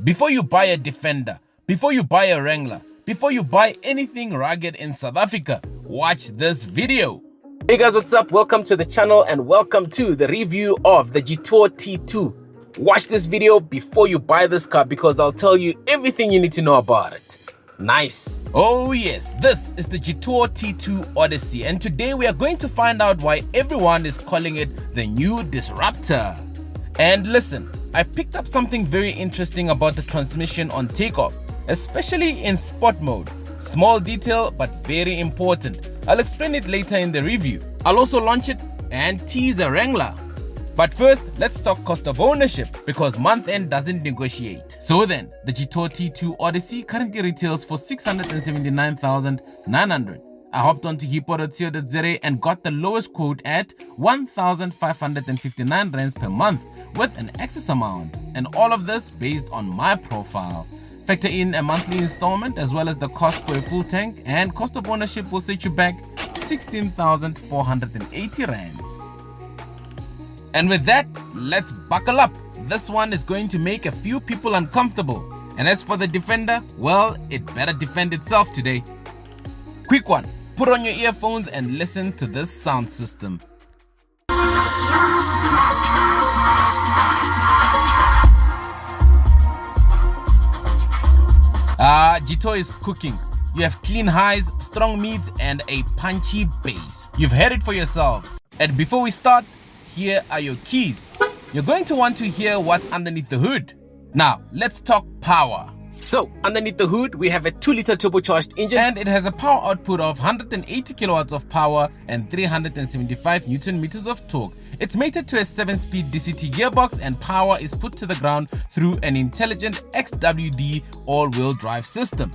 Before you buy a Defender, before you buy a Wrangler, before you buy anything rugged in South Africa, watch this video. Hey guys, what's up? Welcome to the channel and welcome to the review of the Jetour T2. Watch this video before you buy this car because I'll tell you everything you need to know about it. Nice. Oh yes, this is the Jetour T2 Odyssey, and today we are going to find out why everyone is calling it the new disruptor. And listen, I picked up something very interesting about the transmission on takeoff, especially in sport mode. Small detail but very important. I'll explain it later in the review. I'll also launch it and tease a Wrangler. But first, let's talk cost of ownership because month end doesn't negotiate. So then, the Jetour T2 Odyssey currently retails for 679,900. I hopped onto Hippo.co.za and got the lowest quote at 1,559 rands per month with an excess amount, and all of this based on my profile. Factor in a monthly installment as well as the cost for a full tank, and cost of ownership will set you back 16,480 rands. And with that, let's buckle up. This one is going to make a few people uncomfortable. And as for the Defender, well, it better defend itself today. Quick one, put on your earphones and listen to this sound system. Jetour is cooking. You have clean highs, strong mids, and a punchy bass. You've heard it for yourselves. And before we start, here are your keys. You're going to want to hear what's underneath the hood. Now, let's talk power. So, underneath the hood, we have a 2-liter turbocharged engine, and it has a power output of 180 kilowatts of power and 375 Newton meters of torque. It's mated to a 7-speed DCT gearbox, and power is put to the ground through an intelligent AWD all-wheel drive system.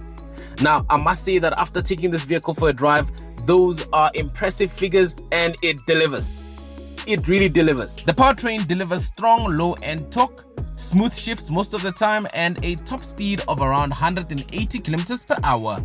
Now, I must say that after taking this vehicle for a drive, those are impressive figures and it delivers. It really delivers. The powertrain delivers strong low-end torque, smooth shifts most of the time, and a top speed of around 180 kilometers per hour.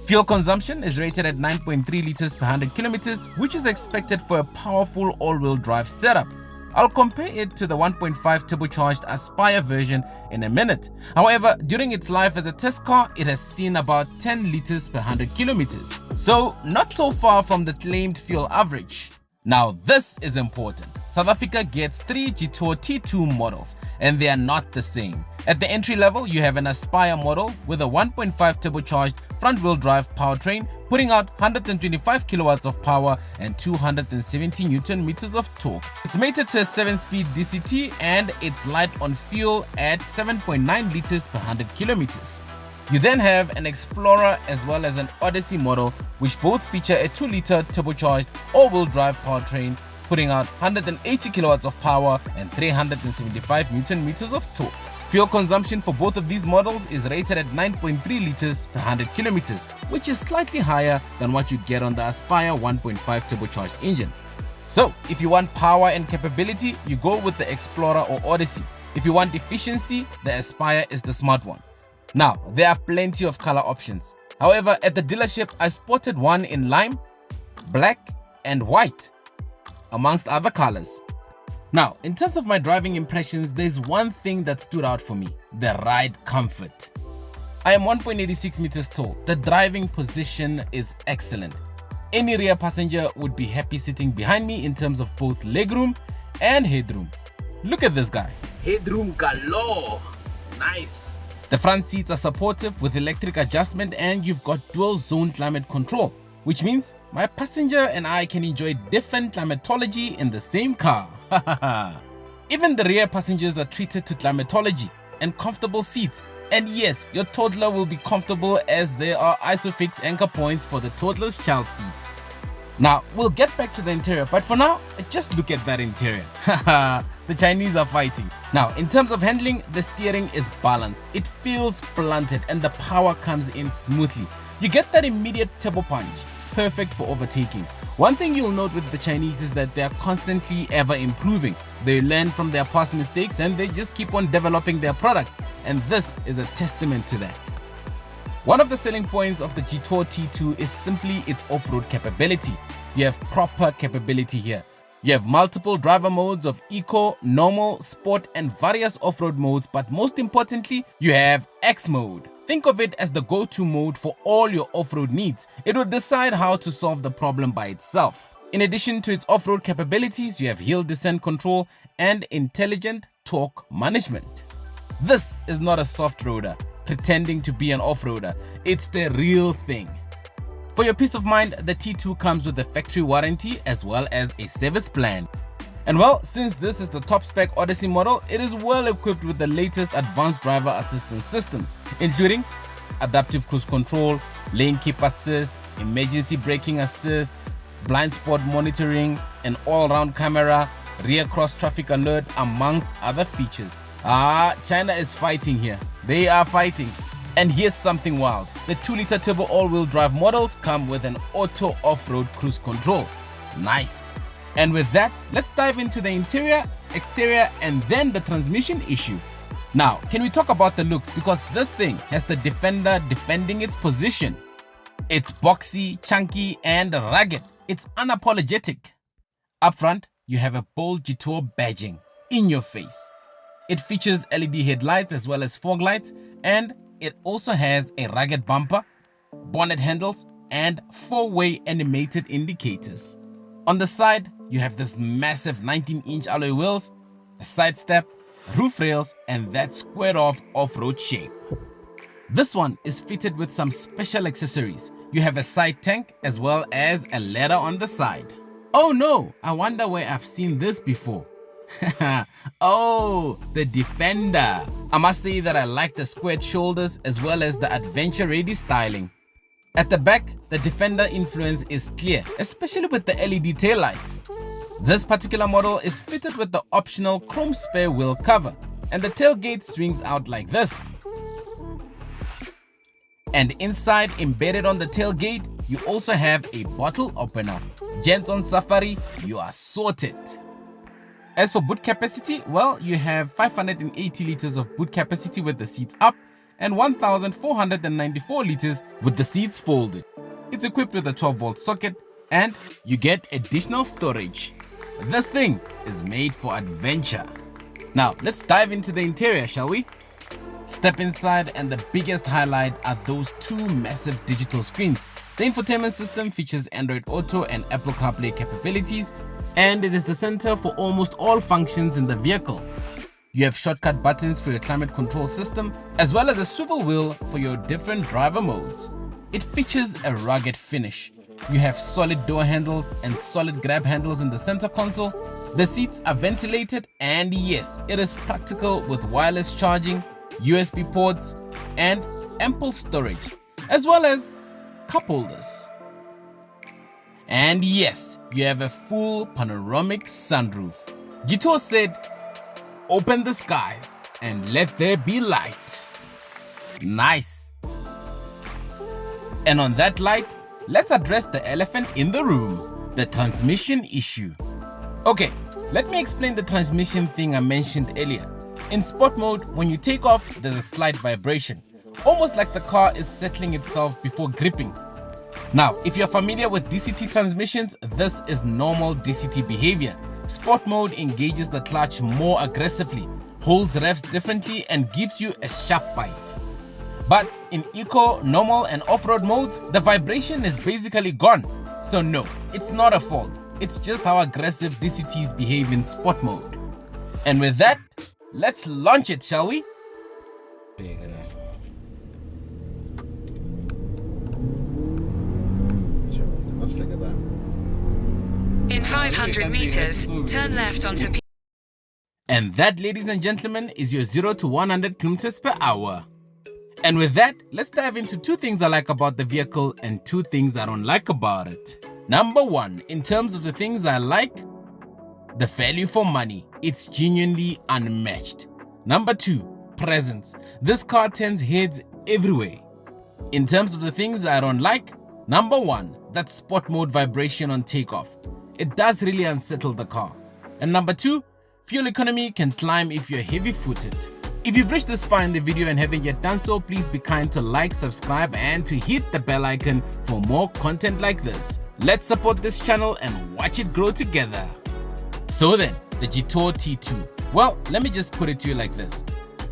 Fuel consumption is rated at 9.3 liters per 100 kilometers, which is expected for a powerful all-wheel drive setup. I'll compare it to the 1.5 turbocharged Aspire version in a minute. However, during its life as a test car, it has seen about 10 liters per 100 kilometers. So, not so far from the claimed fuel average. Now this is important. South Africa gets 3 Jetour T2 models and they are not the same. At the entry level, you have an Aspire model with a 1.5 turbocharged front-wheel drive powertrain putting out 125 kilowatts of power and 270 Newton meters of torque. It's mated to a 7-speed DCT and it's light on fuel at 7.9 liters per 100 kilometers. You then have an Explorer as well as an Odyssey model, which both feature a 2-liter turbocharged all-wheel drive powertrain putting out 180 kilowatts of power and 375 Newton meters of torque. Fuel consumption for both of these models is rated at 9.3 liters per 100 kilometers, which is slightly higher than what you'd get on the Aspire 1.5 turbocharged engine. So, if you want power and capability, you go with the Explorer or Odyssey. If you want efficiency, the Aspire is the smart one. Now, there are plenty of color options. However, at the dealership, I spotted one in lime, black, and white, amongst other colors. Now, in terms of my driving impressions, there's one thing that stood out for me: the ride comfort. I am 1.86 meters tall. The driving position is excellent. Any rear passenger would be happy sitting behind me in terms of both legroom and headroom. Look at this guy. Headroom galore. Nice. The front seats are supportive with electric adjustment, and you've got dual zone climate control, which means my passenger and I can enjoy different climatology in the same car. Even the rear passengers are treated to climatology and comfortable seats. And yes, your toddler will be comfortable as there are ISOFIX anchor points for the toddler's child seat. Now, we'll get back to the interior, but for now, just look at that interior. The Chinese are fighting. Now, in terms of handling, the steering is balanced. It feels blunted and the power comes in smoothly. You get that immediate turbo punch, perfect for overtaking. One thing you'll note with the Chinese is that they are constantly ever improving. They learn from their past mistakes and they just keep on developing their product. And this is a testament to that. One of the selling points of the Jetour T2 is simply its off-road capability. You have proper capability here. You have multiple driver modes of eco, normal, sport and various off-road modes, but most importantly, you have X mode. Think of it as the go-to mode for all your off-road needs. It will decide how to solve the problem by itself. In addition to its off-road capabilities, you have hill descent control and intelligent torque management. This is not a soft roader pretending to be an off-roader. It's the real thing. For your peace of mind, the T2 comes with a factory warranty as well as a service plan. And well, since this is the top spec Odyssey model, it is well equipped with the latest advanced driver assistance systems, including adaptive cruise control, lane keep assist, emergency braking assist, blind spot monitoring, an all-round camera, rear cross traffic alert, amongst other features. China is fighting here. They are fighting. And here's something wild. The 2-liter turbo all-wheel drive models come with an auto off-road cruise control. Nice. And with that, let's dive into the interior, exterior, and then the transmission issue. Now, can we talk about the looks? Because this thing has the Defender defending its position. It's boxy, chunky, and rugged. It's unapologetic. Up front, you have a bold Jetour badging in your face. It features LED headlights as well as fog lights, and it also has a rugged bumper, bonnet handles, and 4-way animated indicators. On the side, you have this massive 19-inch alloy wheels, a side step, roof rails, and that squared off off-road shape. This one is fitted with some special accessories. You have a side tank as well as a ladder on the side. Oh no, I wonder where I've seen this before. Oh, the Defender. I must say that I like the squared shoulders as well as the adventure-ready styling. At the back, the Defender influence is clear, especially with the LED taillights. This particular model is fitted with the optional chrome spare wheel cover, and the tailgate swings out like this. And inside, embedded on the tailgate, you also have a bottle opener. Gents on safari, you are sorted. As for boot capacity, well, you have 580 liters of boot capacity with the seats up and 1,494 liters with the seats folded. It's equipped with a 12-volt socket and you get additional storage. This thing is made for adventure. Now, let's dive into the interior, shall we? Step inside and the biggest highlight are those two massive digital screens. The infotainment system features Android Auto and Apple CarPlay capabilities, and it is the center for almost all functions in the vehicle. You have shortcut buttons for your climate control system, as well as a swivel wheel for your different driver modes. It features a rugged finish. You have solid door handles and solid grab handles in the center console. The seats are ventilated, and yes, it is practical with wireless charging, USB ports, and ample storage, as well as cup holders. And yes, you have a full panoramic sunroof. Jetour said, "Open the skies and let there be light." Nice. And on that light, let's address the elephant in the room, the transmission issue. Okay, let me explain the transmission thing I mentioned earlier. In sport mode, when you take off, there's a slight vibration, almost like the car is settling itself before gripping. Now, if you're familiar with DCT transmissions, this is normal DCT behavior. Sport mode engages the clutch more aggressively, holds revs differently, and gives you a sharp bite. But in eco, normal, and off-road modes, the vibration is basically gone. So no, it's not a fault. It's just how aggressive DCTs behave in sport mode. And with that, let's launch it, shall we? In 500 meters, turn left onto And that, ladies and gentlemen, is your 0 to 100 kilometers per hour. And with that, let's dive into two things I like about the vehicle and two things I don't like about it. Number one, in terms of the things I like, the value for money. It's genuinely unmatched. Number two, presence. This car turns heads everywhere. In terms of the things I don't like, number one, that sport mode vibration on takeoff. It does really unsettle the car. And number two, fuel economy can climb if you're heavy-footed. If you've reached this far in the video and haven't yet done so, please be kind to like, subscribe, and to hit the bell icon for more content like this. Let's support this channel and watch it grow together. So then, the Jetour T2. Well, let me just put it to you like this.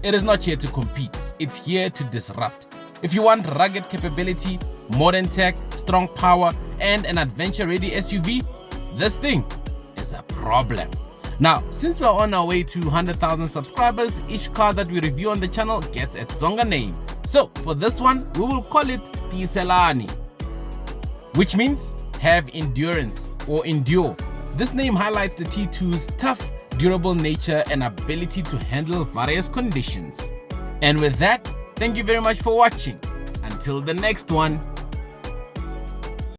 It is not here to compete, it's here to disrupt. If you want rugged capability, modern tech, strong power, and an adventure-ready SUV, this thing is a problem. Now, since we're on our way to 100,000 subscribers, each car that we review on the channel gets a Tsonga name. So, for this one, we will call it Tiselani, which means have endurance or endure. This name highlights the T2's tough, durable nature and ability to handle various conditions. And with that, thank you very much for watching. Until the next one.